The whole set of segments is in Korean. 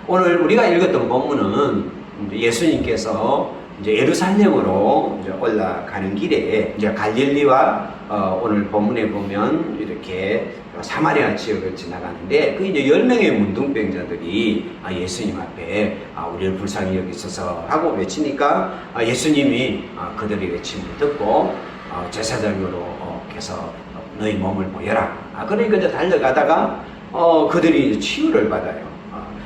오늘 우리가 읽었던 본문은 예수님께서 이제 예루살렘으로 이제 올라가는 길에 이제 갈릴리와 오늘 본문에 보면 이렇게 사마리아 지역을 지나가는데 그 이제 10명의 문둥병자들이 예수님 앞에 우리를 불쌍히 여기소서 하고 외치니까 예수님이 그들의 외침을 듣고 제사장으로 해서 너희 몸을 보여라. 그러니까 이제 달려가다가 그들이 이제 치유를 받아요.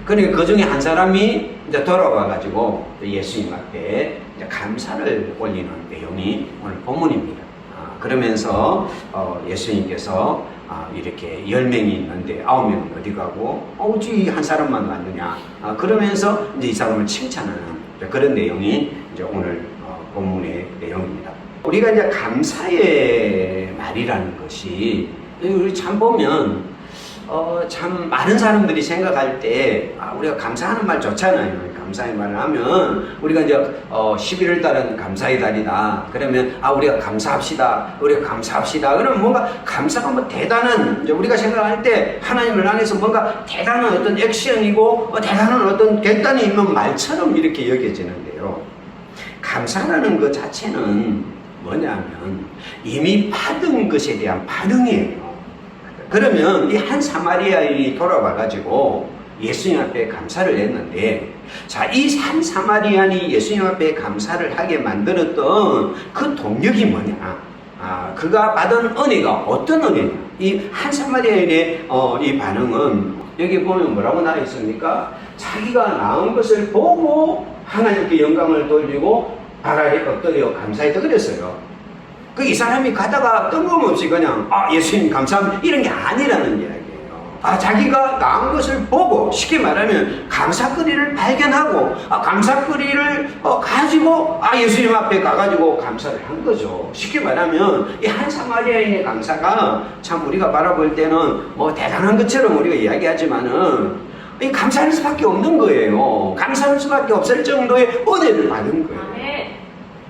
그러니까 그 중에 한 사람이 이제 돌아와가지고 예수님 앞에 이제 감사를 올리는 내용이 오늘 본문입니다. 그러면서 예수님께서 이렇게 10명이 있는데 9명은 어디 가고 어찌 한 사람만 왔느냐. 그러면서 이제 이 사람을 칭찬하는 그런 내용이 이제 오늘 본문의 내용입니다. 우리가 이제 감사의 말이라는 것이 우리 참 보면 참 많은 사람들이 생각할 때 우리가 감사하는 말 좋잖아요. 감사의 말을 하면 우리가 이제 11월 달은 감사의 달이다. 그러면 우리가 감사합시다. 우리가 감사합시다. 그러면 뭔가 감사가 뭐 대단한 이제 우리가 생각할 때 하나님을 향해서 뭔가 대단한 어떤 액션이고 대단한 어떤 결단이 있는 말처럼 이렇게 여겨지는데요. 감사라는 것 자체는 뭐냐면 이미 받은 것에 대한 반응이에요. 그러면 이 한 사마리아인이 돌아와가지고 예수님 앞에 감사를 했는데, 자, 이 한 사마리아인이 예수님 앞에 감사를 하게 만들었던 그 동력이 뭐냐? 그가 받은 은혜가 어떤 은혜냐? 이 한 사마리아인의 이 반응은 여기 보면 뭐라고 나와 있습니까? 자기가 낳은 것을 보고 하나님께 영광을 돌리고 발 아래 엎드려 감사했다 그랬어요. 이 사람이 가다가 뜬금없이 그냥 예수님 감사합니다 이런 게 아니라는 이야기예요. 자기가 낳은 것을 보고 쉽게 말하면 감사거리를 발견하고 감사거리를 가지고 예수님 앞에 가가지고 감사를 한 거죠. 쉽게 말하면 이 한 사마리아인의 감사가 참 우리가 바라볼 때는 뭐 대단한 것처럼 우리가 이야기하지만은 감사할 수밖에 없는 거예요. 감사할 수밖에 없을 정도의 은혜를 받은 거예요.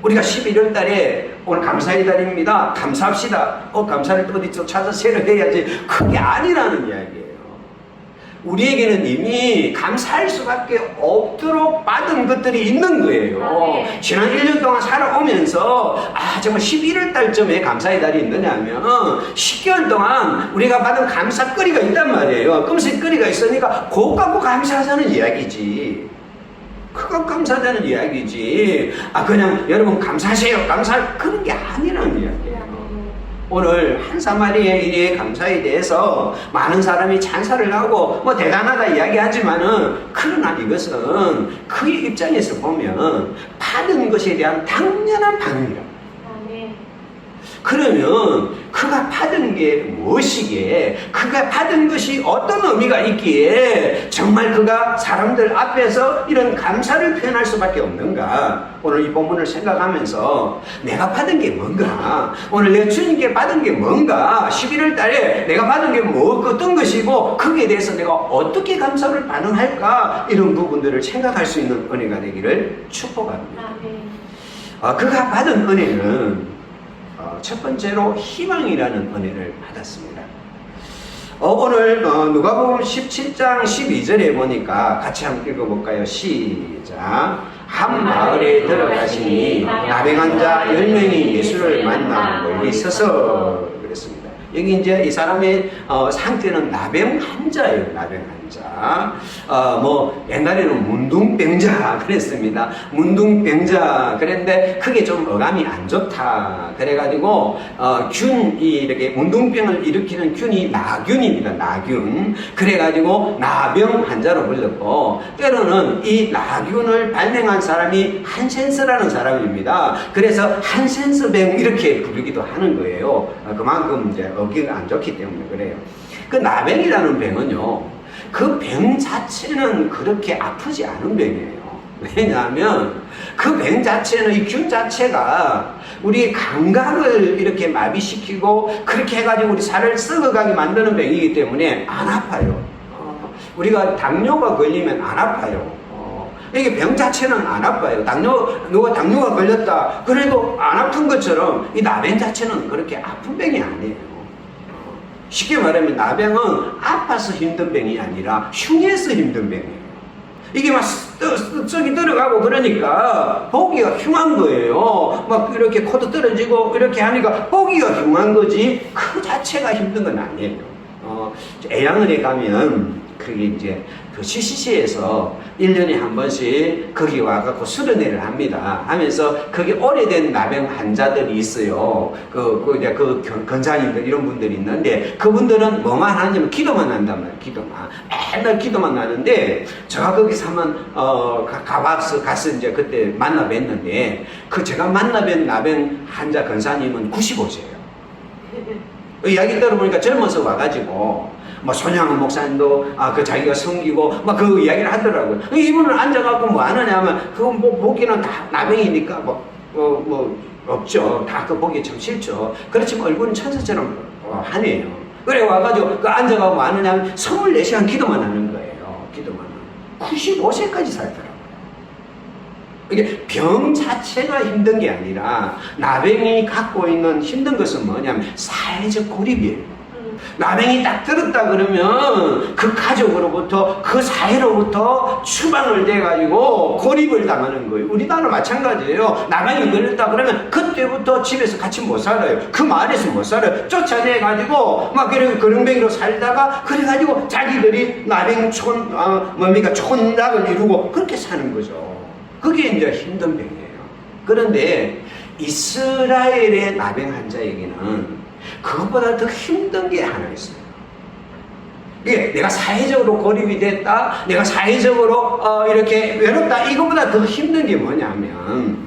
우리가 11월 달에 오늘 감사의 달입니다. 감사합시다. 감사를 어디서 찾아서 새로 해야지. 그게 아니라는 이야기예요. 우리에게는 이미 감사할 수밖에 없도록 받은 것들이 있는 거예요. 지난 1년 동안 살아오면서 정말 11월 달쯤에 감사의 달이 있느냐면 10개월 동안 우리가 받은 감사거리가 있단 말이에요. 금식거리가 있으니까 그거 갖고 감사하자는 이야기지. 그거 감사하자는 이야기지. 그냥 여러분 감사하세요. 그런 게 아니라는 이야기예요. 오늘 한 사마리아인의 감사에 대해서 많은 사람이 찬사를 하고 뭐 대단하다 이야기하지만은 그러나 이것은 그의 입장에서 보면 받은 것에 대한 당연한 반응이라고. 그러면 그가 받은 게 무엇이기에, 그가 받은 것이 어떤 의미가 있기에 정말 그가 사람들 앞에서 이런 감사를 표현할 수밖에 없는가. 오늘 이 본문을 생각하면서 내가 받은 게 뭔가, 오늘 내 주님께 받은 게 뭔가, 11월 달에 내가 받은 게 어떤 것이고 거기에 대해서 내가 어떻게 감사를 반응할까, 이런 부분들을 생각할 수 있는 은혜가 되기를 축복합니다. 그가 받은 은혜는 첫 번째로 희망이라는 은혜를 받았습니다. 오늘 누가복음 17장 12절에 보니까 같이 함께 읽어볼까요? 시작. 한 마을에 들어가시니 나병한 자 10명이 예수를 만나 멀리 서서 그랬습니다. 여기 이제 이 사람의 상태는 나병 환자예요. 나병 환자. 뭐 옛날에는 문둥병자 그랬습니다. 문둥병자 그랬는데 그게 좀 어감이 안 좋다. 그래가지고 균이 이렇게 문둥병을 일으키는 균이 나균입니다. 나균. 그래가지고 나병 환자로 불렸고, 때로는 이 나균을 발명한 사람이 한센스라는 사람입니다. 그래서 한센스병 이렇게 부르기도 하는 거예요. 그만큼 이제 어기가 안 좋기 때문에 그래요. 그 나병이라는 병은요, 그 병 자체는 그렇게 아프지 않은 병이에요. 왜냐하면 그 병 자체는, 이 균 자체가 우리 감각을 이렇게 마비시키고 그렇게 해가지고 우리 살을 썩어가게 만드는 병이기 때문에 안 아파요. 우리가 당뇨가 걸리면 안 아파요. 이게 병 자체는 안 아파요. 누가 당뇨가 걸렸다 그래도 안 아픈 것처럼 이 나병 자체는 그렇게 아픈 병이 아니에요. 쉽게 말하면 나병은 아파서 힘든 병이 아니라 흉해서 힘든 병이에요. 이게 막 썩이 들어가고 그러니까 보기가 흉한 거예요. 막 이렇게 코도 떨어지고 이렇게 하니까 보기가 흉한 거지 그 자체가 힘든 건 아니에요. 애양원에 가면 그게 이제 그 CCC에서 1년에 한 번씩 거기 와갖고 수련회를 합니다. 하면서 거기 오래된 나병 환자들이 있어요. 이제 권사님들 이런 분들이 있는데 그분들은 뭐만 하냐면 기도만 한단 말이에요. 기도만. 맨날 기도만 하는데 제가 거기서 한번 가서 이제 그때 만나 뵀는데 제가 만나 뵌 나병 환자 권사님은 95세예요. 이야기 들어보니까 젊어서 와가지고 뭐 손양원 목사님도 그 자기가 섬기고 막 그 이야기를 하더라고요. 이분은 앉아갖고 뭐 하느냐면 그건 뭐 보기는 다 나병이니까 뭐 없죠. 다 그 보기 참 싫죠. 그렇지만 얼굴은 천사처럼 하네요. 그래 와가지고 앉아가고 뭐 하느냐면 24시간 기도만 하는 거예요. 기도만 하는. 95세까지 살더라고요. 이게 병 자체가 힘든 게 아니라 나병이 갖고 있는 힘든 것은 뭐냐면 사회적 고립이에요. 나병이 딱 들었다 그러면 그 가족으로부터 그 사회로부터 추방을 돼가지고 고립을 당하는 거예요. 우리나라 마찬가지예요. 나병이 걸렸다 그러면 그때부터 집에서 같이 못 살아요. 그 마을에서 못 살아요. 쫓아내가지고 막 그릉뱅이로 살다가 그래가지고 자기들이 나병 촌락을 이루고 그렇게 사는 거죠. 그게 이제 힘든 병이에요. 그런데 이스라엘의 나병 환자에게는 그것보다 더 힘든 게 하나 있어요. 이게 내가 사회적으로 고립이 됐다, 내가 사회적으로 이렇게 외롭다, 이것보다 더 힘든 게 뭐냐면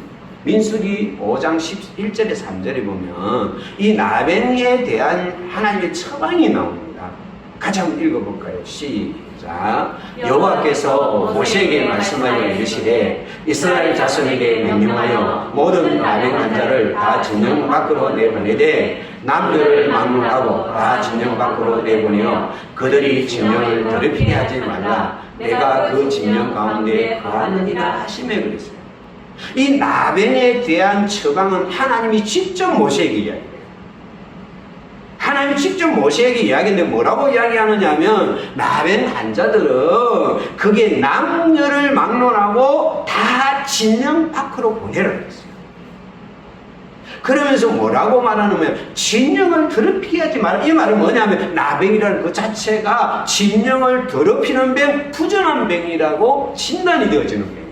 민수기 5장 11절에 3절에 보면 이 나병에 대한 하나님의 처방이 나옵니다. 같이 한번 읽어볼까요? 시작. 여호와께서 모세에게 말씀하여 이르시되 이스라엘 자손에게 명령하여 모든 나병 환자를 다 진영 밖으로 내보내되 남녀를 막론하고 다 진영 밖으로 내보내어 그들이 진영을 더럽히게 하지 말라. 내가 그 진영 가운데 거하느니라 하시매 그랬어요. 이 나병에 대한 처방은 하나님이 직접 모세에게 이야기해요. 하나님이 직접 모세에게 이야기했는데 뭐라고 이야기하느냐면 나병 환자들은 그게 남녀를 막론하고 다 진영 밖으로 보내라고 했어요. 그러면서 뭐라고 말하냐면 진영을 더럽히게 하지 마라. 이 말은 뭐냐면 나병이라는 그 자체가 진영을 더럽히는 병, 부정한 병이라고 진단이 되어지는 병이에요.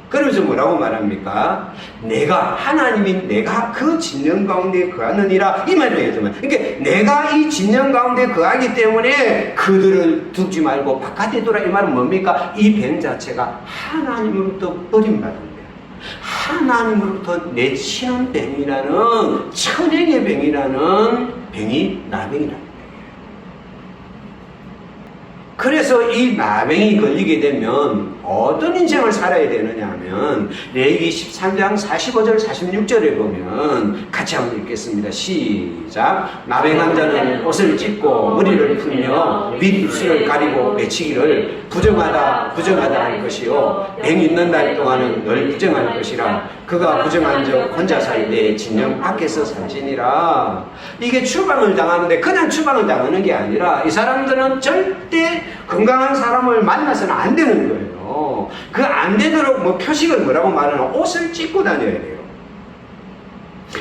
그러면서 뭐라고 말합니까? 내가 그 진영 가운데 거하느니라 이 말을 해주면, 그러니까 내가 이 진영 가운데 거하기 때문에 그들을 두지 말고 바깥에 두라. 이 말은 뭡니까? 이 병 자체가 하나님으로부터 버림받은 거예요. 하나님으로부터 내치는 병이라는, 천행의 병이라는 병이 나병이라는 거예요. 그래서 이 나병이 걸리게 되면 어떤 인생을 살아야 되느냐 하면 레위기 13장 45절 46절에 보면 같이 한번 읽겠습니다. 시작. 나병 환자는 옷을 찢고 머리를 풀며 밑 입술을 가리고 외치기를 부정하다 할 것이요 병 있는 날 동안은 늘 부정할 것이라. 그가 부정한 적 혼자 살 때 진영 밖에서 살지니라. 이게 추방을 당하는데 그냥 추방을 당하는 게 아니라 이 사람들은 절대 건강한 사람을 만나서는 안 되는 거예요. 그 안 되도록 뭐 표식을 뭐라고 말하나, 옷을 찢고 다녀야 돼요.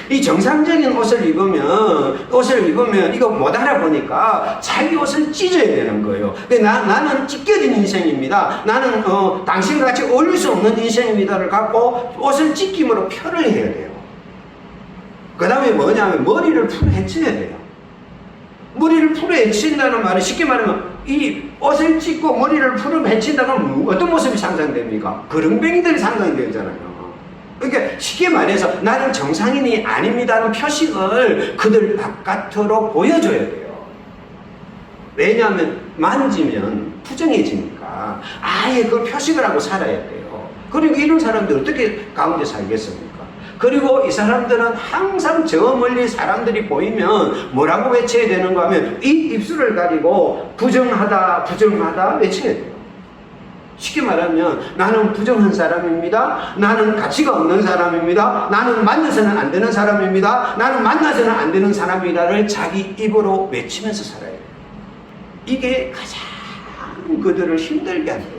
이 정상적인 옷을 입으면 이거 못 알아보니까 자기 옷을 찢어야 되는 거예요. 근데 나는 찢겨진 인생입니다. 나는 당신과 같이 어울릴 수 없는 인생입니다를 갖고 옷을 찢김으로 표를 해야 돼요. 그 다음에 뭐냐면 머리를 풀어 헤쳐야 돼요. 머리를 풀어 헤친다는 말은 쉽게 말하면 이 옷을 찢고 머리를 풀어 헤친다는 어떤 모습이 상상됩니까? 그릉뱅이들이 상상되잖아요. 그러니까 쉽게 말해서 나는 정상인이 아닙니다는 표식을 그들 바깥으로 보여줘야 돼요. 왜냐하면 만지면 부정해지니까 아예 그 표식을 하고 살아야 돼요. 그리고 이런 사람들 어떻게 가운데 살겠습니까? 그리고 이 사람들은 항상 저 멀리 사람들이 보이면 뭐라고 외쳐야 되는가 하면 이 입술을 가리고 부정하다 외쳐야 돼요. 쉽게 말하면 나는 부정한 사람입니다. 나는 가치가 없는 사람입니다. 나는 만나서는 안 되는 사람입니다. 나는 만나서는 안 되는 사람이다를 자기 입으로 외치면서 살아야 돼요. 이게 가장 그들을 힘들게 합니다.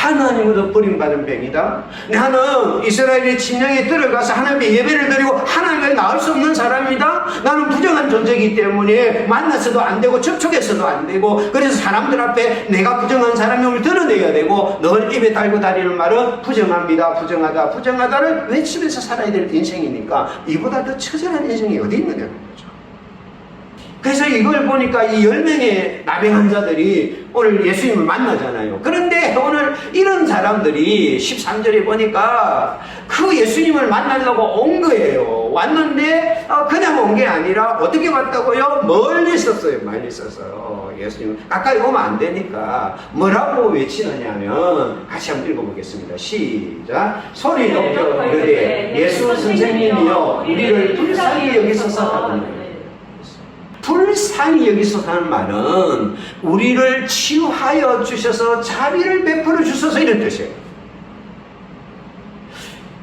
하나님으로부터 버림받은 병이다. 나는 이스라엘의 침략에 들어가서 하나님의 예배를 드리고 하나님을 낳을 수 없는 사람이다. 나는 부정한 존재이기 때문에 만나서도 안 되고 접촉해서도 안 되고, 그래서 사람들 앞에 내가 부정한 사람임을 드러내야 되고, 늘 입에 달고 다니는 말은 부정합니다, 부정하다, 부정하다를 외치면서 살아야 될 인생이니까 이보다 더 처절한 인생이 어디 있느냐는 거죠. 그래서 이걸 보니까 이 10명의 나병 환자들이 오늘 예수님을 만나잖아요. 그런데 오늘 이런 사람들이 13절에 보니까 그 예수님을 만나려고 온 거예요. 왔는데 그냥 온 게 아니라 어떻게 왔다고요? 멀리 있었어요. 멀리 있었어요. 예수님 가까이 오면 안 되니까 뭐라고 외치느냐면, 같이 한번 읽어보겠습니다. 시작. 소리 높여 이르되 예수 선생님이여 우리를 불쌍히 여기소서 하거늘. 불쌍히 여기서 하는 말은 우리를 치유하여 주셔서 자비를 베풀어 주셔서 이런 뜻이에요.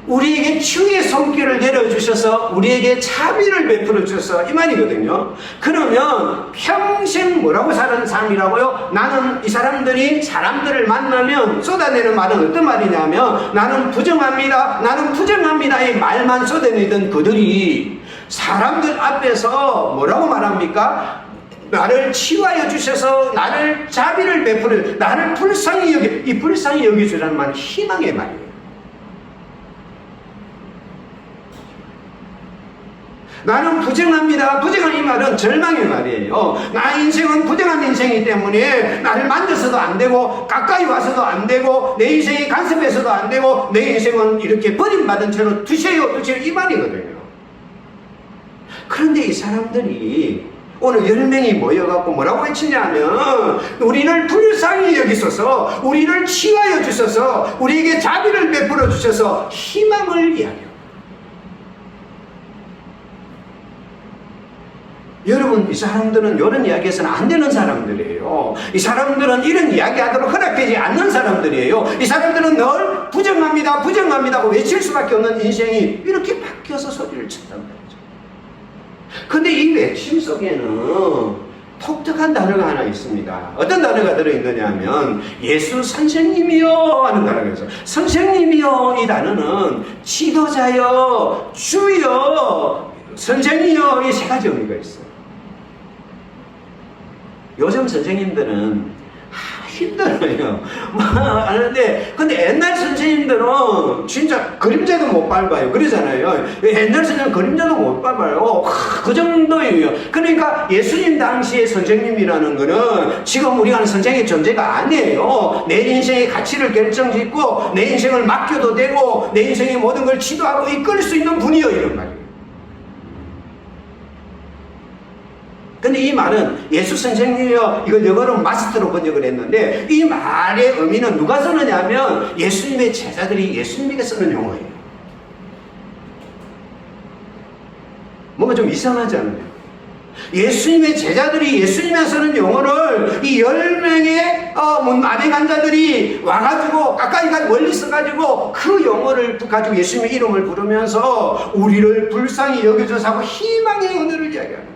우리에게 치유의 손길을 내려주셔서 우리에게 자비를 베풀어 주셔서 이 말이거든요. 그러면 평생 뭐라고 사는 삶이라고요? 나는 이 사람들이 사람들을 만나면 쏟아내는 말은 어떤 말이냐면, 나는 부정합니다, 나는 부정합니다 이 말만 쏟아내던 그들이 사람들 앞에서 뭐라고 말합니까? 나를 치유하여 주셔서 나를 자비를 베풀어, 나를 불쌍히 여기, 이 불쌍히 여기주라는 말은 희망의 말이에요. 나는 부정합니다. 부정한 이 말은 절망의 말이에요. 나 인생은 부정한 인생이기 때문에 나를 만져서도 안 되고 가까이 와서도 안 되고 내 인생이 간섭해서도 안 되고 내 인생은 이렇게 버림받은 채로 두세요 이 말이거든요. 그런데 이 사람들이 오늘 10명이 모여갖고 뭐라고 외치냐면, 우리를 불쌍히 여기소서, 우리를 치유하여 주셔서 우리에게 자비를 베풀어 주셔서 희망을 이야기해요. 여러분, 이 사람들은 이런 이야기해서는 안 되는 사람들이에요. 이 사람들은 이런 이야기하도록 허락되지 않는 사람들이에요. 이 사람들은 늘 부정합니다, 부정합니다 하고 외칠 수밖에 없는 인생이 이렇게 바뀌어서 소리를 쳤단 말이죠. 근데 이 외침 속에는 독특한 단어가 하나 있습니다. 어떤 단어가 들어있느냐 하면 예수 선생님이요 하는 단어가 있어요. 선생님이요, 이 단어는 지도자요, 주요, 선생이요, 이 세 가지 의미가 있어요. 요즘 선생님들은 힘들어요. 하는데, 근데 옛날 선생님들은 진짜 그림자도 못 밟아요. 그러잖아요. 옛날 선생님 그림자도 못 밟아요. 그 정도예요. 그러니까 예수님 당시의 선생님이라는 거는 지금 우리가 하는 선생의 존재가 아니에요. 내 인생의 가치를 결정짓고 내 인생을 맡겨도 되고 내 인생의 모든 걸 지도하고 이끌 수 있는 분이요, 이런 말이에요. 근데 이 말은 예수 선생님이요, 이걸 영어로 마스터로 번역을 했는데, 이 말의 의미는 누가 쓰느냐면 예수님의 제자들이 예수님에게 쓰는 용어예요. 뭔가 좀 이상하지 않나요? 예수님의 제자들이 예수님에 쓰는 용어를 이 10명의 나병 환자들이 와가지고 가까이 멀리 있어가지고 그 용어를 가지고 예수님의 이름을 부르면서 우리를 불쌍히 여겨줘서 하고 희망의 은혜를 이야기합니다.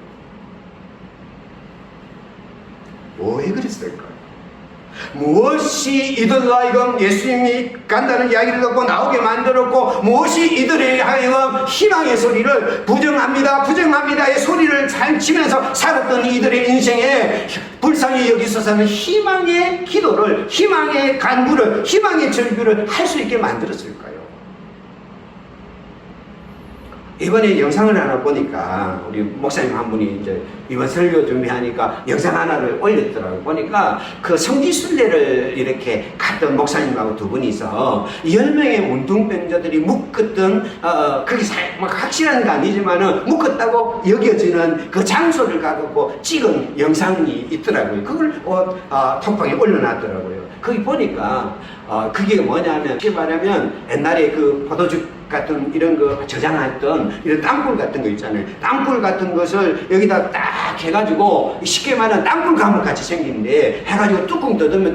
왜 그랬을까요? 무엇이 이들로 하여금 예수님이 간다는 이야기를 듣고 나오게 만들었고, 무엇이 이들에 하여금 희망의 소리를 부정합니다, 부정합니다의 소리를 잘 치면서 살았던 이들의 인생에 불쌍히 여기서서는 희망의 기도를, 희망의 간구를, 희망의 절규를 할 수 있게 만들었을까요? 이번에 영상을 하나 보니까 우리 목사님 한 분이 이제 이번 설교 준비하니까 영상 하나를 올렸더라고요. 보니까 그 성지순례를 이렇게 갔던 목사님하고 두 분이서 10명의 운동병자들이 묶었던 그게 확실한 건 아니지만은 묶었다고 여겨지는 그 장소를 가고 찍은 영상이 있더라고요. 그걸 톡방에 올려놨더라고요. 거기 보니까 그게 뭐냐면, 쉽게 말하면 옛날에 그 포도주 같은 이런 거 저장했던 이런 땅굴 같은 거 있잖아요. 땅굴 같은 것을 여기다 딱 해가지고 쉽게 말하면 땅굴 감옥 같이 생긴데 해가지고 뚜껑 뜯으면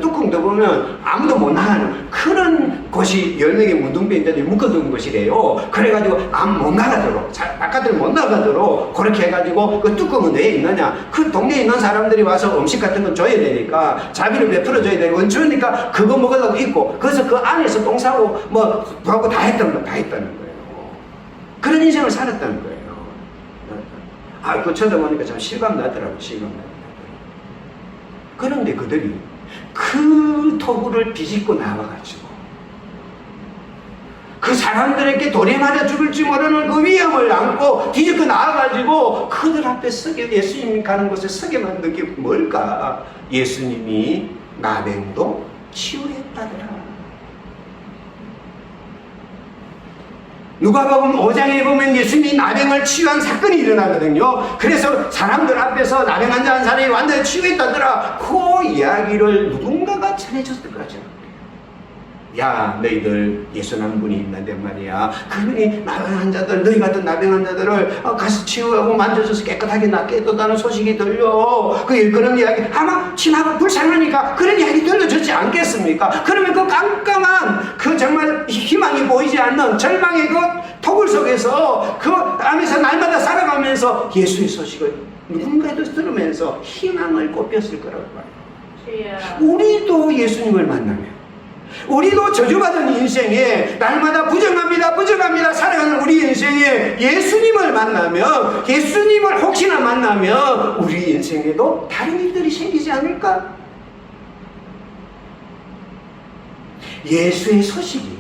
아무도 못 나가는 그런 곳이 10명의 문둥병자들이 묶어둔 곳이래요. 그래가지고 못 나가도록 바깥을 못 나가도록 그렇게 해가지고 그 뚜껑은 왜 있느냐, 그 동네에 있는 사람들이 와서 음식 같은 건 줘야 되니까 자비를 베풀어줘야 되고 주니까 그거 먹으려고 있고, 그래서 그 안에서 똥 싸고 뭐 하고 다 했다는 거예요. 그런 인생을 살았다는 거예요. 그거 쳐다보니까 참 실감 나더라고요. 그런데 그들이 그 토구를 비집고 나와가지고 그 사람들에게 돌에 맞아 죽을지 모르는 그 위험을 안고 뒤집고 나와가지고 그들 앞에 서게, 예수님이 가는 곳에 서게 만든 게 뭘까? 예수님이 나병도 치유했다더라. 누가복음 5장에 보면 예수님이 나병을 치유한 사건이 일어나거든요. 그래서 사람들 앞에서 나병 환자 한 사람이 완전히 치유했다더라. 그 이야기를 누군가가 전해줬을 거죠. 야, 너희들 예수 한 분이 있는데 말이야, 그분이 나병 환자들, 너희 같은 나병 환자들을 가서 치유하고 만져줘서 깨끗하게 낫게 해줬다는 소식이 들려. 그 일그런 이야기 아마 친하고 불쌍하니까 그런 이야기 들려주지 않겠습니까? 그러면 그 깜깜한 그 정말 희망이 보이지 않는 절망의 그 토굴 속에서 그 안에서 날마다 살아가면서 예수의 소식을 누군가도 들으면서 희망을 꼽혔을 거라고 봐요. 우리도 예수님을 만나면, 우리도 저주받은 인생에 날마다 부정합니다 살아가는 우리 인생에 예수님을 만나면, 예수님을 혹시나 만나면 우리 인생에도 다른 일들이 생기지 않을까? 예수의 소식이,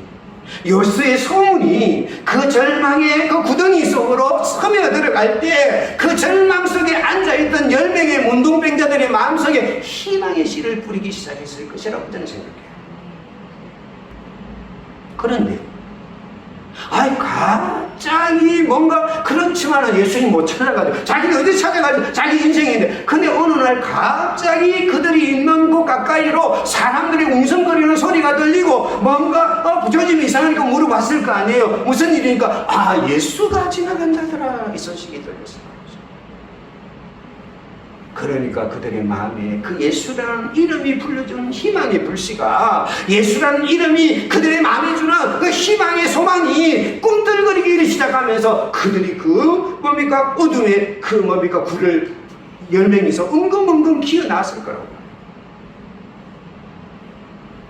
예수의 소문이 그 절망의 그 구덩이 속으로 스며 들어갈 때 그 절망 속에 앉아있던 10명의 문둥병자들의 마음속에 희망의 씨를 뿌리기 시작했을 것이라고 저는 생각해요. 그런데 갑자기 뭔가 그렇지만은 예수님 못 찾아가지고 자기는 어디 찾아가지고 자기 인생인데, 근데 어느 날 갑자기 그들이 있는 곳 가까이로 사람들이 웅성거리는 소리가 들리고 뭔가 조짐이 이상하니까 물어봤을 거 아니에요. 무슨 일이니까 예수가 지나간다더라, 이 소식이 들렸어요. 그러니까 그들의 마음에 그 예수라는 이름이 불러주는 희망의 불씨가, 예수라는 이름이 그들의 마음에 주는 그 희망의 소망이 꿈틀거리기 시작하면서 그들이 어둠에 굴을 10명이서 엉금엉금 기어나왔을 거라고.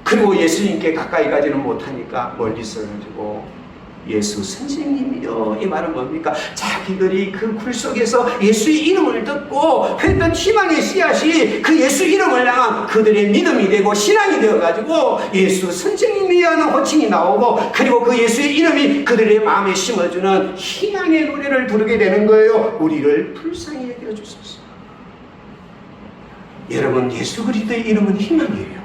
그리고 예수님께 가까이 가지는 못하니까 멀리서 가지고 예수 선생님이요, 이 말은 뭡니까? 자기들이 그 굴 속에서 예수의 이름을 듣고 했던 희망의 씨앗이 그 예수 이름을 향한 그들의 믿음이 되고 신앙이 되어가지고 예수 선생님이야 하는 호칭이 나오고, 그리고 그 예수의 이름이 그들의 마음에 심어주는 희망의 노래를 부르게 되는 거예요. 우리를 불쌍히 여겨주소서. 여러분, 예수 그리스도의 이름은 희망이에요.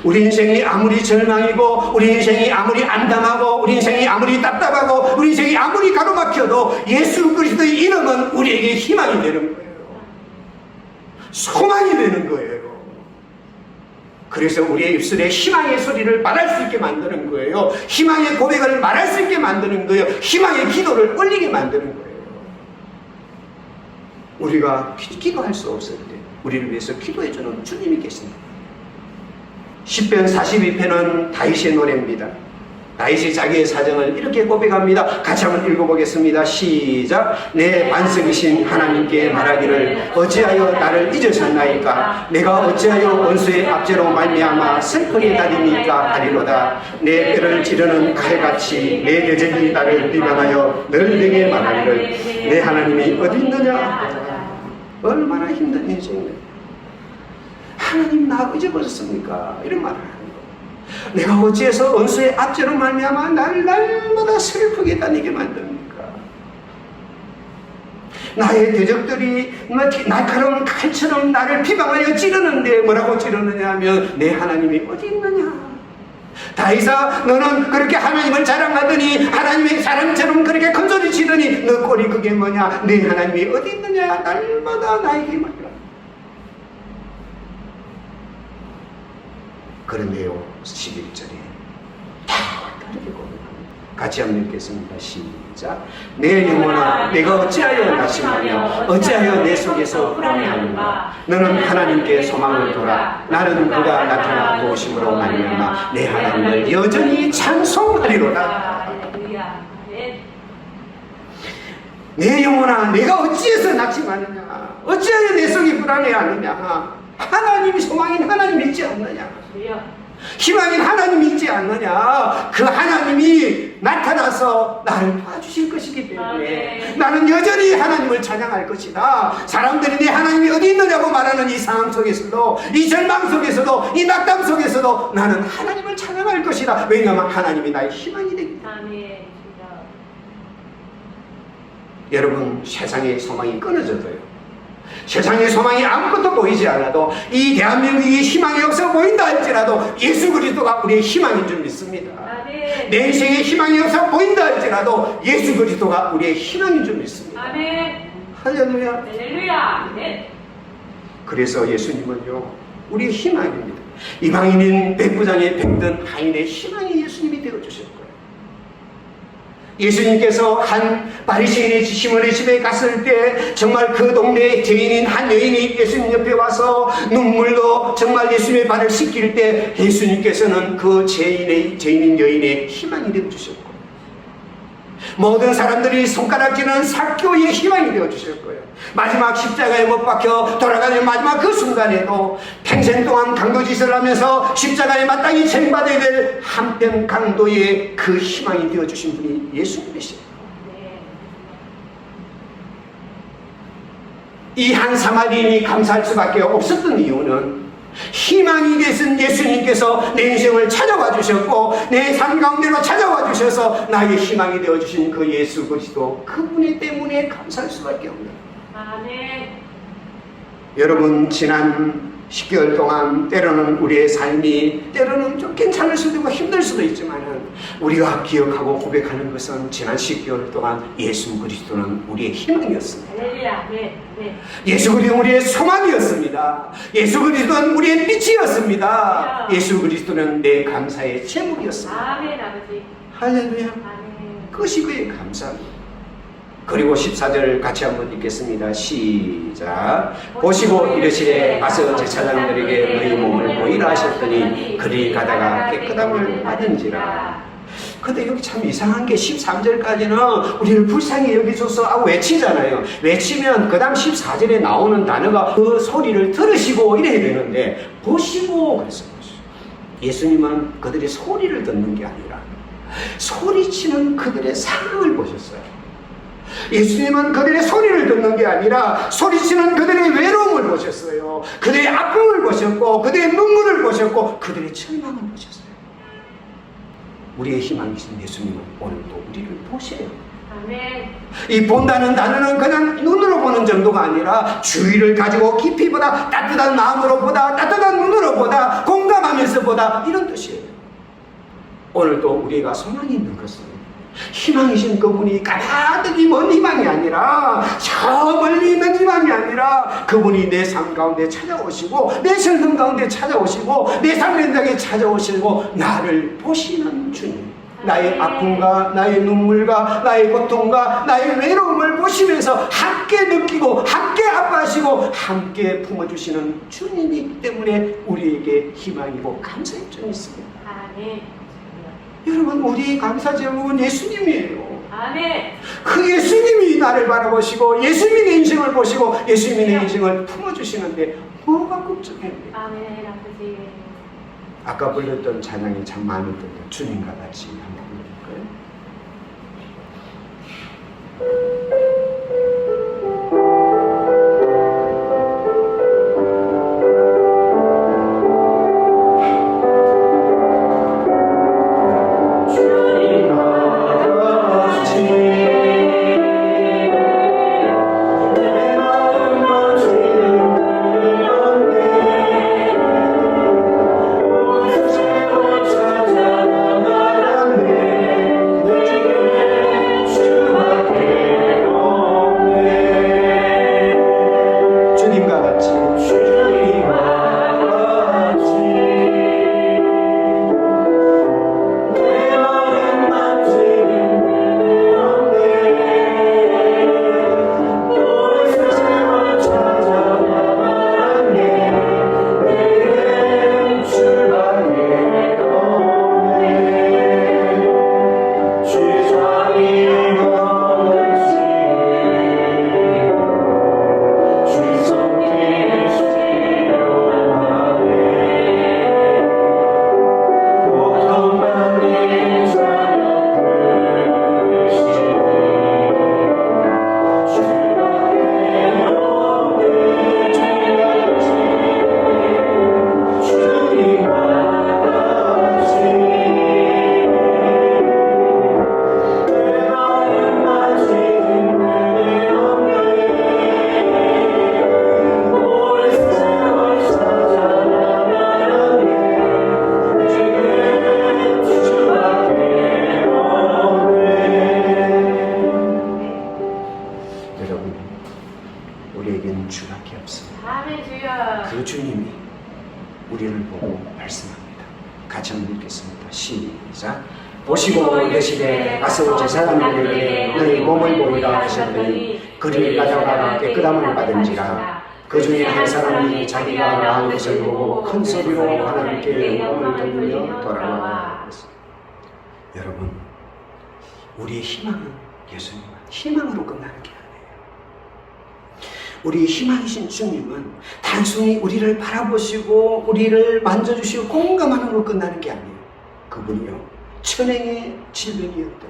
우리 인생이 아무리 절망이고, 우리 인생이 아무리 암담하고, 우리 인생이 아무리 답답하고, 우리 인생이 아무리 가로막혀도 예수 그리스도의 이름은 우리에게 희망이 되는 거예요. 소망이 되는 거예요. 그래서 우리의 입술에 희망의 소리를 말할 수 있게 만드는 거예요. 희망의 고백을 말할 수 있게 만드는 거예요. 희망의 기도를 올리게 만드는 거예요. 우리가 기도할 수 없을 때 우리를 위해서 기도해주는 주님이 계십니다. 10편 42편은 다윗의 노래입니다. 다윗이 자기의 사정을 이렇게 고백합니다. 같이 한번 읽어보겠습니다. 시작. 내 반석이신 하나님께 말하기를 어찌하여 나를 잊으셨나이까? 내가 어찌하여 원수의 압제로 말미암아 슬프게 다닙니까? 하리로다. 내 뼈를 찌르는 칼같이 내 여전히 나를 비방하여 늘 내게 말하기를 내 하나님이 어디 있느냐? 얼마나 힘든 인생이에요. 하나님 나 잊어버렸습니까? 이런 말을 하는 거예요. 내가 어찌해서 원수의 압제로 말미암아 나를 날마다 슬프게 다니게 만듭니까? 나의 대적들이 날카로운 칼처럼 나를 비방하여 찌르는데 뭐라고 찌르느냐 하면 내 하나님이 어디 있느냐? 다윗아, 너는 그렇게 하나님을 자랑하더니 하나님의 사람처럼 그렇게 큰소리 치더니 너 꼴이 그게 뭐냐? 내 하나님이 어디 있느냐? 날마다 나에게 말이라. 그런데요, 11절에 이렇게 고백합니다. 같이 한번 읽겠습니다. 시작. 내 영혼아 내가 어찌하여 낙심하며 어찌하여 내 속에서 불안해하는가. 너는 하나님께 소망을 둬라. 나는 그가 나타나 도우심으로 말미암아 내 하나님을 여전히 찬송하리로다. 내 영혼아 내가 어찌해서 낙심하느냐. 어찌하여 내 속이 불안해하느냐. 하나님이 소망인 하나님 있지 않느냐. 희망인 하나님이 있지 않느냐. 그 하나님이 나타나서 나를 도와주실 것이기 때문에 나는 여전히 하나님을 찬양할 것이다. 사람들이 내 하나님이 어디 있느냐고 말하는 이 상황 속에서도, 이 절망 속에서도, 이 낙담 속에서도 나는 하나님을 찬양할 것이다. 왜냐하면 하나님이 나의 희망이 되기 때문에. 여러분, 세상의 소망이 끊어져도요, 세상의 소망이 아무것도 보이지 않아도, 이 대한민국이 희망이 없어 보인다 할지라도 예수 그리스도가 우리의 희망인 줄 믿습니다. 아멘. 내 인생에 희망이 없어 보인다 할지라도 예수 그리스도가 우리의 희망인 줄 믿습니다. 아멘. 할렐루야. 할렐루야. 네. 그래서 예수님은요 우리의 희망입니다. 이방인인 백부장의 병든 하인의 희망이 예수님이 되어주셨고요. 예수님께서 한 바리새인의 시몬의 집에 갔을 때 정말 그 동네의 죄인인 한 여인이 예수님 옆에 와서 눈물로 정말 예수님의 발을 씻길 때 예수님께서는 그 죄인인 여인의 희망이 되어주셨고, 모든 사람들이 손가락질하는 삭개오의 희망이 되어주셨고요. 마지막 십자가에 못 박혀 돌아가는 마지막 그 순간에도 평생 동안 강도짓을 하면서 십자가에 마땅히 책임받아야 될 한편 강도의 그 희망이 되어주신 분이 예수님이시죠. 이 한 사마리인이 감사할 수밖에 없었던 이유는 희망이 되신 예수님께서 내 인생을 찾아와 주셨고 내 삶 가운데로 찾아와 주셔서 나의 희망이 되어주신 그 예수 그리스도, 그분이 때문에 감사할 수밖에 없는. 아멘. 여러분, 지난 10개월 동안 때로는 우리의 삶이 때로는 좀 괜찮을 수도 있고 힘들 수도 있지만 우리가 기억하고 고백하는 것은 지난 10개월 동안 예수 그리스도는 우리의 희망이었습니다. 네. 예수 그리스도는 우리의 소망이었습니다. 예수 그리스도는 우리의 빛이었습니다. 예수 그리스도는 내 감사의 제목이었습니다. 아멘, 아버지. 할렐루야. 아멘. 그것이 그의 감사입니다. 그리고 14절 같이 한번 읽겠습니다. 시작. 보시고 이르시되 가서 제사장들에게 너희 몸을 보이라 하셨더니 그들이 가다가 깨끗함을 받은지라. 근데 여기 참 이상한 게 13절까지는 우리를 불쌍히 여기줘서 하고 외치잖아요. 외치면 그 다음 14절에 나오는 단어가 그 소리를 들으시고 이래야 되는데 보시고 그랬어요. 예수님은 그들의 소리를 듣는 게 아니라 소리치는 그들의 상황을 보셨어요. 예수님은 그들의 소리를 듣는 게 아니라 소리치는 그들의 외로움을 보셨어요. 그들의 아픔을 보셨고 그들의 눈물을 보셨고 그들의 절망을 보셨어요. 우리의 희망이신 예수님은 오늘도 우리를 보세요. 아멘. 이 본다는 단어는 그냥 눈으로 보는 정도가 아니라 주의를 가지고 깊이 보다, 따뜻한 마음으로 보다, 따뜻한 눈으로 보다, 공감하면서 보다, 이런 뜻이에요. 오늘도 우리가 소망이 있는 것은 희망이신 그분이 가득히 먼 희망이 아니라 저 멀리 있는 희망이 아니라 그분이 내 삶 가운데 찾아오시고 내 생각 가운데 찾아오시고 내 삶 현장에 찾아오시고 나를 보시는 주님, 나의 아픔과 나의 눈물과 나의 고통과 나의 외로움을 보시면서 함께 느끼고 함께 아파하시고 함께 품어주시는 주님이기 때문에 우리에게 희망이고 감사의 점이 있습니다. 아멘. 여러분, 우리 감사 제목은 예수님이에요. 아멘. 그 예수님이 나를 바라보시고 예수님이 내 인생을 보시고 예수님이 내 인생을 품어주시는데 뭐가 걱정해요? 아멘. 아버지. 아까 불렀던 찬양이 참 마음에 든다. 주님과 같이 한번 불러볼까요? Oh 여러분, 우리에겐 주밖에 없습니다. 아멘 주여. 그 주님이 우리를 보고 말씀합니다. 같이 한번 읽겠습니다. 시작. 보시고 이르시되 가서 제사장들에게 너희 몸을 보이라 하셨더니 그를 가져가 깨끗함을 받은지라. 그 중에 한 사람이 자기가 나은 것을 보고 큰 소리로 하나님께 영광을 돌리며 돌아와. 여러분, 우리의 희망은 예수님은 희망으로 끝나는 게 아니에요. 우리 희망이신 주님은 단순히 우리를 바라보시고 우리를 만져주시고 공감하는으로 끝나는 게 아니에요. 그분이요, 천행의 질병이었던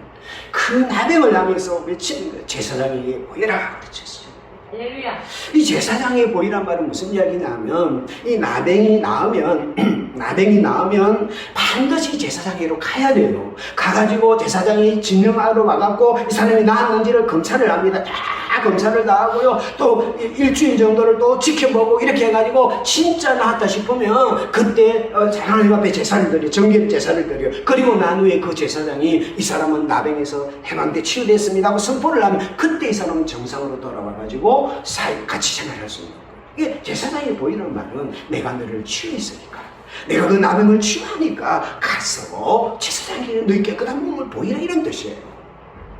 그 나병을 향해서 외치는 거예요. 제사장에게 보여라 그랬어요. 할렐루야. 이 제사장에 보이란 말은 무슨 이야기냐면, 이 나병이 나으면 반드시 제사장에로 가야 돼요. 가가지고 제사장이 진정하러 와갖고 이 사람이 나았는지를 검사를 합니다. 다 검사를 다 하고요. 또 일주일 정도를 또 지켜보고 이렇게 해가지고 진짜 나았다 싶으면 그때 하나님 앞에 제사를 드려, 정결 제사를 드려. 그리고 난 후에 그 제사장이 이 사람은 나병에서 해방돼 치유됐습니다 하고 선포를 하면 그때 이 사람은 정상으로 돌아와가지고 같이 생활할 수 있는 거예요. 이게 제사장이 보이는 말은 내가 너를 치유했으니까, 내가 그 나병을 치유하니까 가서 제사장에게 너희 깨끗한 몸을 보이라, 이런 뜻이에요.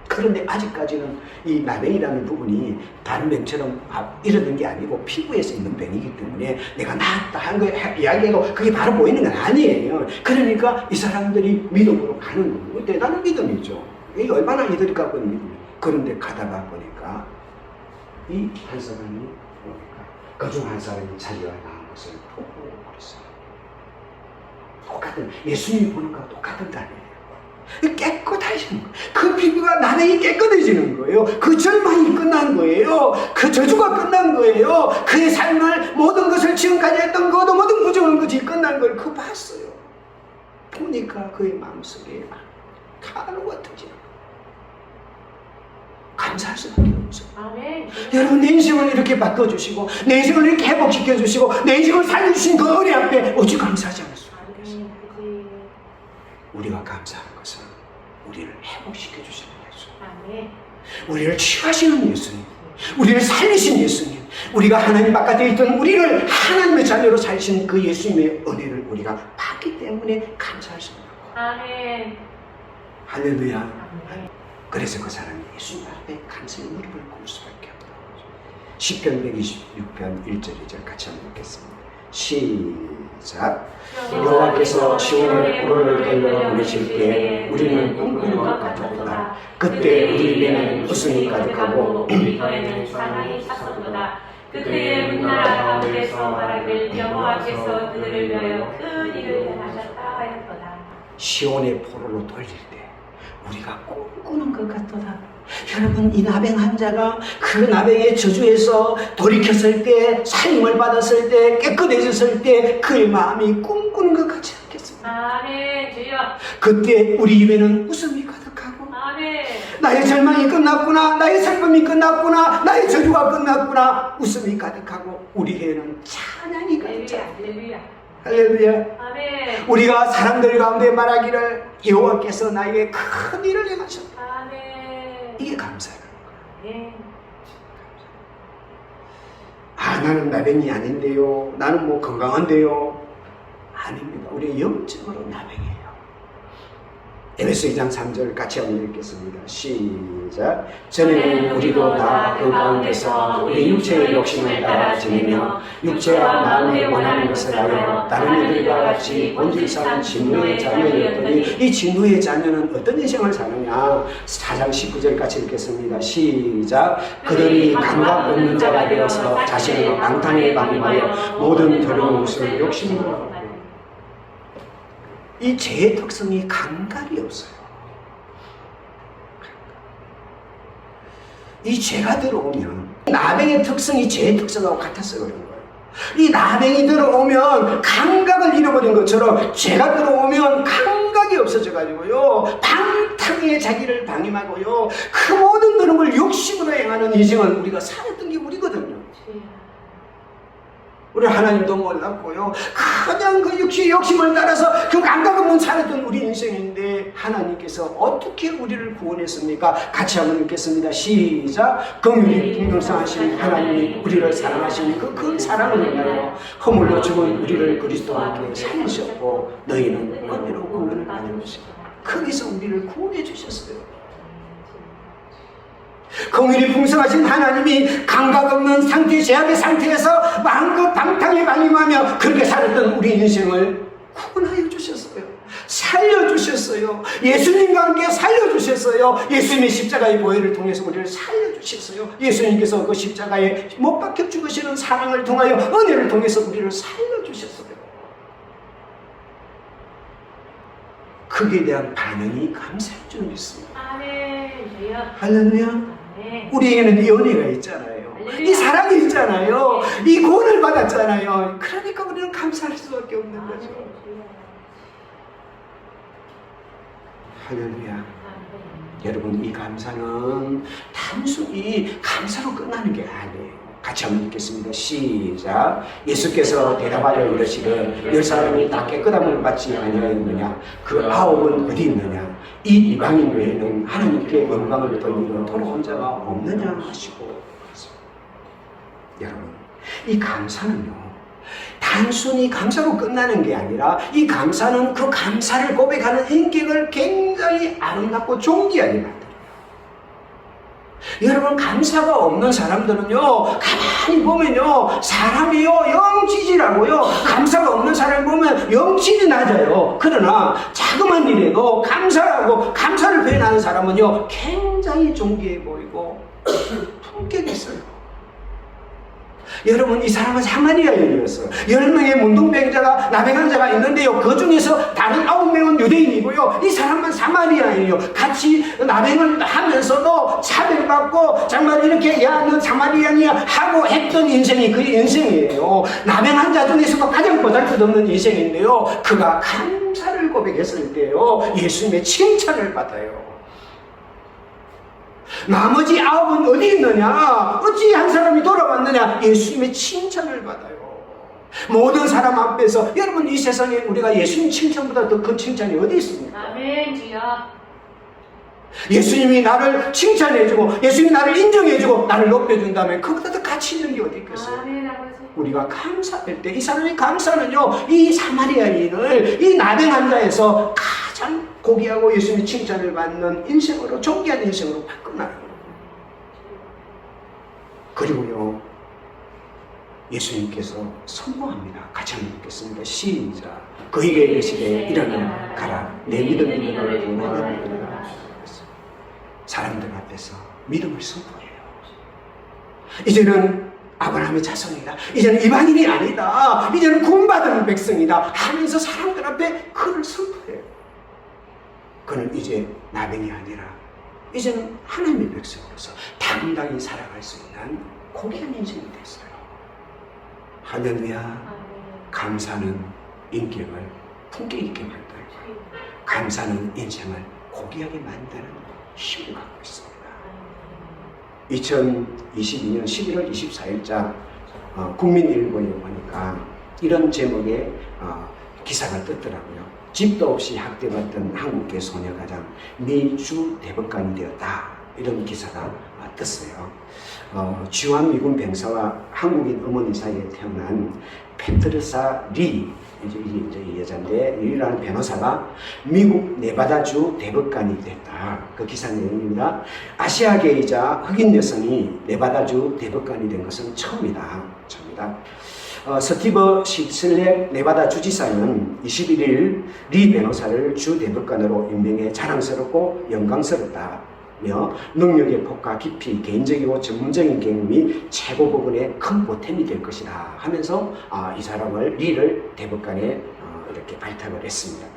그런데 아직까지는 이 나병이라는 부분이 다른 병처럼 이러는 게 아니고 피부에서 있는 병이기 때문에 내가 나았다 하는 거 이야기해도 그게 바로 보이는 건 아니에요. 그러니까 이 사람들이 믿음으로 가는 거예요. 대단한 믿음이죠. 이게 얼마나 이들이 갖고 있는 믿음이에요. 그런데 가다가 보니까 이 한 사람이 그중 한 사람이 자기가 나은 것을 보고 그랬어요. 똑같은, 예수님이 보는 거와 똑같은 단어예요. 깨끗해지는 거예요. 그 피부가 나병이 깨끗해지는 거예요. 그 절망이 끝난 거예요. 그 저주가 끝난 거예요. 그의 삶을, 모든 것을 지금까지 했던 것도 모든 부정한 것이 끝난 걸 그거 봤어요. 보니까 그의 마음속에 가루가 터지는 거예요. 감사할 수밖에 없어요. 아멘. 여러분, 내 인생을 이렇게 바꿔주시고 내 인생을 이렇게 회복시켜주시고 내 인생을 살려주신 그 은혜 앞에 어찌 감사하지 않을 수 있겠어요. 우리가 감사하는 것은 우리를 회복시켜주시는 예수, 아멘. 우리를 치유하시는 예수님, 우리를 살리신 예수님, 우리가 하나님 바깥에 있던 우리를 하나님의 자녀로 살리신 그 예수님의 은혜를 우리가 받기 때문에 감사할 수 있는 거예요. 아멘. 할렐루야. 아멘. 그래서 그 사람이 예수님 앞에 간절히 무릎을 꿇을 수밖에 없다. 시편 126편 1절 2절 같이 한번 읽겠습니다. 시작. 여호와께서 시온의 포로를 돌려 보내실 때 우리는 꿈꾸는 것 같았도다. 그때 우리 입에는 웃음이 가득하고 우리 혀에는 찬양이 찼었도다. 그때의 문나라 가운데서 말하길 여호와께서 그들을 위하여 큰 일을 행하셨다 하였도다. 시온의 포로로 돌릴 때 우리가 꿈꾸는 것 같도다. 여러분, 이 나병 환자가 그 나병의 저주에서 돌이켰을 때, 살림을 받았을 때, 깨끗해졌을 때 그의 마음이 꿈꾸는 것 같지 않겠습니까? 아멘 주여. 그때 우리 입에는 웃음이 가득하고, 아멘. 나의 절망이 끝났구나, 나의 슬픔이 끝났구나, 나의 저주가 끝났구나, 웃음이 가득하고 우리 혀에는 찬양이 가득하고. 할렐루야. 할렐루야. 아멘. 우리가 사람들 가운데 말하기를 여호와께서 나에게 큰 일을 행하셨다. 아멘. 이게 감사라는 거예요. 아멘. 아, 나는 나병이 아닌데요, 나는 뭐 건강한데요. 아닙니다. 우리 영적으로 나병이에요. 에베소 2장 3절 같이 한번 읽겠습니다. 시작. 전에는 우리도 다 그 가운데서 우리 육체의 욕심을 따라 지내며 육체와 마음에 원하는 것을 하여 다른 이들과 같이 본질상 진노의 자녀였더니, 이 진노의 자녀는 어떤 인생을 사느냐. 4장 19절 같이 읽겠습니다. 시작. 그들이 감각 없는 자가 되어서 자신을 방탕에 방임하여 모든 더러운 것을 욕심으로 하고. 이 죄의 특성이 감각이 없어요. 이 죄가 들어오면, 나병의 특성이 죄의 특성하고 같아서 그런 거예요. 이 나병이 들어오면 감각을 잃어버린 것처럼 죄가 들어오면 감각이 없어져 가지고요, 방탕에 자기를 방임하고요, 그 모든 그런 걸 욕심으로 행하는 인생을 우리가 살았던 게 우리거든요. 우리 하나님도 몰랐고요. 그냥 그 욕심을 따라서 그 감각 없는 살았던 우리 인생인데 하나님께서 어떻게 우리를 구원했습니까? 같이 한번 읽겠습니다. 시작. 긍휼히 풍성하신 하나님이 우리를 사랑하신 그 큰 사랑을 인하여 허물로 죽은 우리를 그리스도와 함께 살리셨고 너희는 은혜로 구원을 받은 것이다. 거기서 우리를 구원해 주셨어요. 긍휼이 풍성하신 하나님이 감각 없는 상태, 제약의 상태에서 마음껏 방탕에 방임하며 그렇게 살았던 우리 인생을 구원하여 주셨어요. 살려주셨어요. 예수님과 함께 살려주셨어요. 예수님의 십자가의 보혈을 통해서 우리를 살려주셨어요. 예수님께서 그 십자가에 못 박혀 죽으시는 사랑을 통하여 은혜를 통해서 우리를 살려주셨어요. 그에 대한 반응이 감사의 줄 믿습니다. 아멘. 할렐루야. 우리에게는 이 은혜가 있잖아요. 이 사랑이 있잖아요. 이 구원을 받았잖아요. 그러니까 우리는 감사할 수밖에 없는 거죠. 할렐루야. 여러분, 이 감사는 단순히 감사로 끝나는 게 아니에요. 같이 한번 읽겠습니다. 시작. 예수께서 대답하여 이르시되 10사람이 다 깨끗함을 받지 아니하였느냐? 그 9은 어디 있느냐? 이 이방인 외에는 하나님께 영광을 돌리는 돌아온 자가 없느냐 하시고. 여러분, 이 감사는요, 단순히 감사로 끝나는 게 아니라 이 감사는 그 감사를 고백하는 인격을 굉장히 아름답고 존귀하게 만들어요. 여러분, 감사가 없는 사람들은요, 가만히 보면요, 사람이요 영 찌질하고요, 감사가 없는 사람을 보면 영 질이 낮아요. 그러나 자그만 일에도 감사하고 감사를 표현하는 사람은요 굉장히 존귀해 보이고 품격이 있어요. 여러분, 이 사람은 사마리아인이었어요. 10명의 문둥병자가 나병한 자가 있는데요, 그 중에서 다른 9명은 유대인이고요, 이 사람은 사마리아인이에요. 같이 나병을 하면서도 차별받고 정말 이렇게 야 너 사마리아니야 하고 했던 인생이 그 인생이에요. 나병한 자 중에서도 가장 보잘것없는 인생인데요, 그가 감사를 고백했을 때요 예수님의 칭찬을 받아요. 나머지 9은 어디 있느냐? 어찌 한 사람이 돌아왔느냐? 예수님의 칭찬을 받아요. 모든 사람 앞에서, 여러분, 이 세상에 우리가 예수님 칭찬보다 더 큰 칭찬이 어디 있습니까? 아멘. 주여. 예수님이 나를 칭찬해주고 예수님이 나를 인정해주고 나를 높여준다면 그보다 더 가치 있는 게 어디 있겠어요? 아멘. 아버지. 우리가 감사할 때 이 사람의 감사는요, 이 사마리아인을 이 나병한 자에서 가장 고귀하고 예수님의 칭찬을 받는 인생으로, 존귀한 인생으로 바꿔나요. 그리고요, 예수님께서 선포합니다. 같이 한번 읽겠습니다. 시작. 그에게 이르시되 일어나 가라. 내 믿음이 너를 구원하리라. 사람들 앞에서 믿음을 선포해요. 이제는 아브라함의 자손이다. 이제는 이방인이 아니다. 이제는 구원받은 백성이다 하면서 사람들 앞에 그를 선포해요. 그는 이제 나병이 아니라 이제는 하나님의 백성으로서 당당히 살아갈 수 있는 고귀한 인생이 됐어요. 할렐루야. 감사는 인격을 품격 있게 만들고, 감사는 인생을 고귀하게 만드는 힘을 갖고 있습니다. 2022년 11월 24일자 국민일보에 보니까 이런 제목의 기사가 떴더라고요. 집도 없이 학대받던 한국계 소녀가장 미주 대법관이 되었다. 이런 기사가 떴어요. 주한미군 병사와 한국인 어머니 사이에 태어난 페트르사 리, 이제 이 여자인데, 리라는 변호사가 미국 네바다주 대법관이 됐다. 그 기사 내용입니다. 아시아계이자 흑인 여성이 네바다주 대법관이 된 것은 처음이다. 스티브 시슬렉 네바다 주지사는 21일 리 변호사를 주 대법관으로 임명해 자랑스럽고 영광스럽다며 능력의 폭과 깊이, 개인적이고 전문적인 경험이 최고 부분의 큰 보탬이 될 것이다 하면서 이 사람을, 리를 대법관에 이렇게 발탁을 했습니다.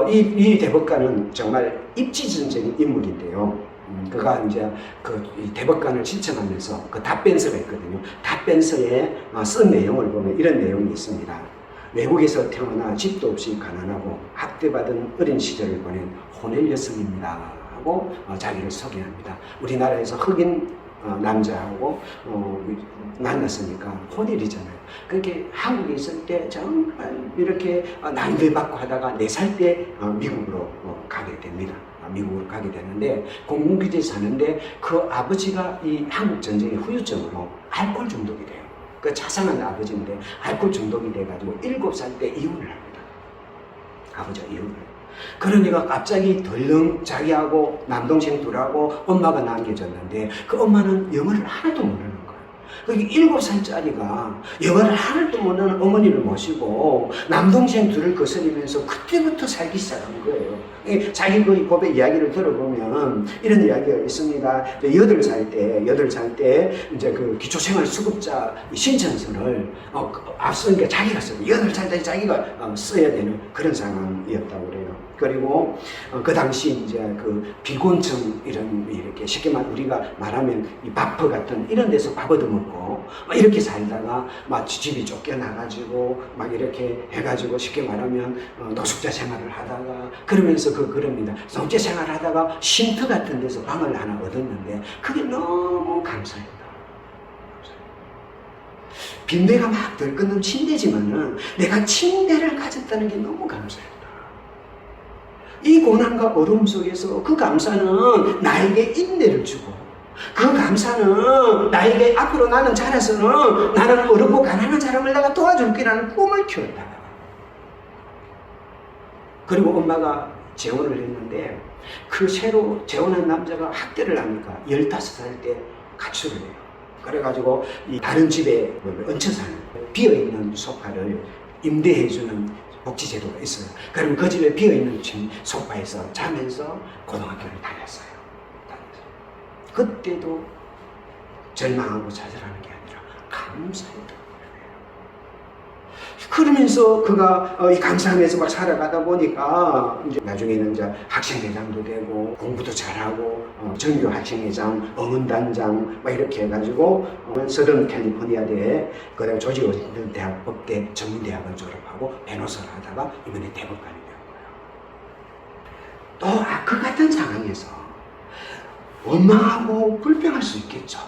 이 대법관은 정말 입지전적인 인물인데요. 그가 이제 이 대법관을 신청하면서 그 답변서가 있거든요. 답변서에 쓴 내용을 보면 이런 내용이 있습니다. 외국에서 태어나 집도 없이 가난하고 학대받은 어린 시절을 보낸 호넬 여성입니다 하고 자기를 소개합니다. 우리나라에서 흑인 남자하고 만났으니까 혼일이잖아요. 그렇게 한국에 있을 때 정말 이렇게 나이를 받고 하다가 4살 때 미국으로 가게 됩니다. 미국으로 가게 되는데 공군기지에 사는데 그 아버지가 이 한국 전쟁의 후유증으로 알코올 중독이 돼요. 그 자상한 아버지인데 알코올 중독이 돼가지고 7살 때 이혼을 합니다. 아버지가 이혼을 해요. 그러니까 갑자기 덜렁 자기하고 남동생 둘하고 엄마가 남겨졌는데 그 엄마는 영어를 하나도 모르는 거예요. 그게 7살짜리가 영어를 하나도 모르는 어머니를 모시고 남동생 둘을 거스리면서 그때부터 살기 시작한 거예요. 자기 그 고백 이야기를 들어보면 이런 이야기가 있습니다. 8살 때 이제 그 기초생활수급자 신청서를 앞서니까 자기가 써요. 8살 때 자기가 써야 되는 그런 상황이었다고 그래요. 그리고 그 당시 이제 그 비곤증 이렇게 쉽게 우리가 말하면 이 바프 같은 이런 데서 밥 얻어먹고 이렇게 살다가 막 집이 쫓겨나가지고 막 이렇게 해가지고 쉽게 말하면 노숙자 생활을 하다가 그러면서 그럽니다. 노숙자 생활을 하다가 쉼터 같은 데서 방을 하나 얻었는데 그게 너무 감사했다. 빈대가 막 덜끓는 침대지만은 내가 침대를 가졌다는 게 너무 감사했다. 이 고난과 어려움 속에서 그 감사는 나에게 인내를 주고 그 감사는 나에게 앞으로 나는 자라서는 나는 어렵고 가난한 사람을 내가 도와줄게라는 꿈을 키웠다. 그리고 엄마가 재혼을 했는데 그 새로 재혼한 남자가 학대를 하니까 15살 때 가출을 해요. 그래가지고 이 다른 집에 얹혀 사는 비어있는 소파를 임대해주는 복지제도가 있어요. 그럼 그 집에 비어있는 소파에서 자면서 고등학교를 다녔어요. 그때도 절망하고 좌절하는 게 아니라 감사했던 거예요. 그러면서 그가 이 감사하면서 막 살아가다 보니까 이제 나중에는 이제 학생회장도 되고 공부도 잘하고 전교 학생회장, 어문단장 막 이렇게 해가지고 서던 캘리포니아대에 그다음에 조지 워싱턴 대학 법대 전문대학을 졸업하고 변호사를 하다가 이번에 대법관이 된 거예요. 또 그 같은 상황에서 원망하고 불평할 수 있겠죠.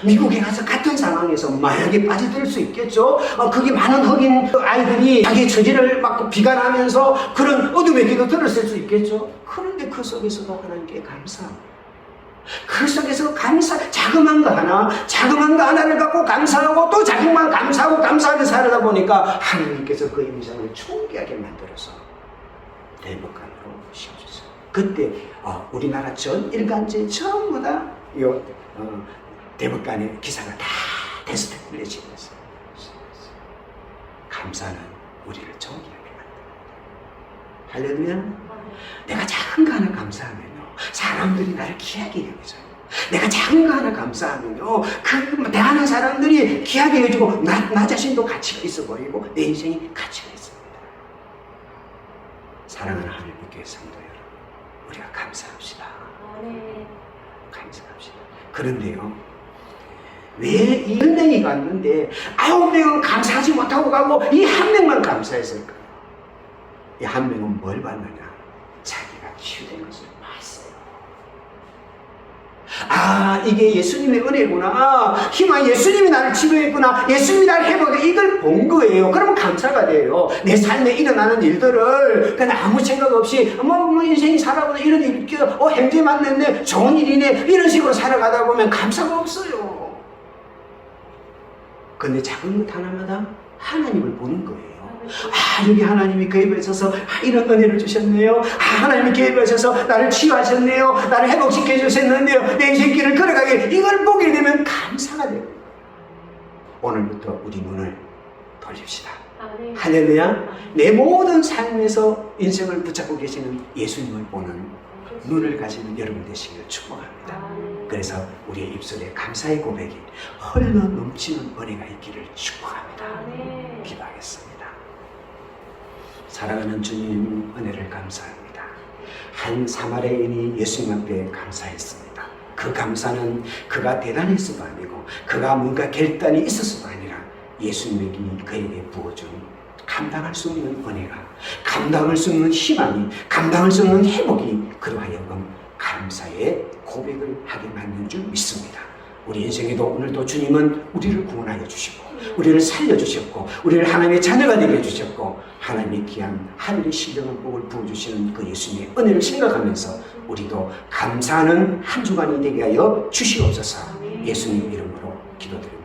미국에 가서 같은 상황에서 마약에 빠져들 수 있겠죠. 그게 많은 흑인 아이들이 자기의 처지를 막 비관하면서 그런 어둠의 기도 들었을 수 있겠죠. 그런데 그 속에서도 하나님께 감사. 그 속에서 자그만 거 하나를 갖고 감사하고 또 자기만 감사하고 감사하게 살다 보니까 하나님께서 그 인생을 총기하게 만들어서 대법관으로 씌워주세요. 그때 우리나라 전 일간지 전부 다 대법관의 기사가 다 데스크에 올려지면서 감사는 우리를 정기하게 만듭니다. 할렐루야. 내가 작은 거 하나 감사하면요 사람들이 나를 귀하게 여겨줘요. 내가 작은 거 하나 감사하면요 그 대하는 사람들이 귀하게 여겨주고 나 자신도 가치가 있어 보이고 내 인생이 가치가 있습니다. 사랑하는 하나님의 교회 성도 여러분, 우리가 감사합시다. 감사합시다. 그런데요 왜 이 10명이 갔는데 9명은 감사하지 못하고 가고 이 1명만 감사했을까요? 이 1명은 뭘 받느냐? 자기가 치유된 것을 봤어요. 이게 예수님의 은혜구나. 희망 예수님이 나를 치료했구나. 예수님이 나를 회복해. 이걸 본 거예요. 그러면 감사가 돼요. 내 삶에 일어나는 일들을 그냥 아무 생각 없이 인생이 살아보다 이런 일 행제 맞는데 좋은 일이네 이런 식으로 살아가다 보면 감사가 없어요. 근데 작은 것 하나마다 하나님을 보는 거예요. 여기 하나님이 개입해 주셔서 이런 은혜를 주셨네요. 하나님이 개입해 주셔서 나를 치유하셨네요. 나를 회복시켜 주셨는데요. 내 인생길을 걸어가게 이걸 보게 되면 감사가 돼요. 오늘부터 우리 눈을 돌립시다. 할렐루야. 내 모든 삶에서 인생을 붙잡고 계시는 예수님을 보는 눈을 가지는 여러분 되시기를 축복합니다. 그래서 우리의 입술에 감사의 고백이 흘러 넘치는 은혜가 있기를 축복합니다. 기도하겠습니다. 사랑하는 주님, 은혜를 감사합니다. 한 사마리아인이 예수님 앞에 감사했습니다. 그 감사는 그가 대단해서가 아니고 그가 뭔가 결단이 있어서가 아니라 예수님이 그에게 부어준 감당할 수 없는 은혜가, 감당할 수 없는 희망이, 감당할 수 없는 회복이 그로 하여금 감사의 고백을 하게 만든 줄 믿습니다. 우리 인생에도 오늘도 주님은 우리를 구원하여 주시고 우리를 살려주셨고 우리를 하나님의 자녀가 되게 해주셨고 하나님의 귀한 하늘의 신령한 복을 부어주시는 그 예수님의 은혜를 생각하면서 우리도 감사하는 한 주간이 되게 하여 주시옵소서. 예수님 이름으로 기도드립니다.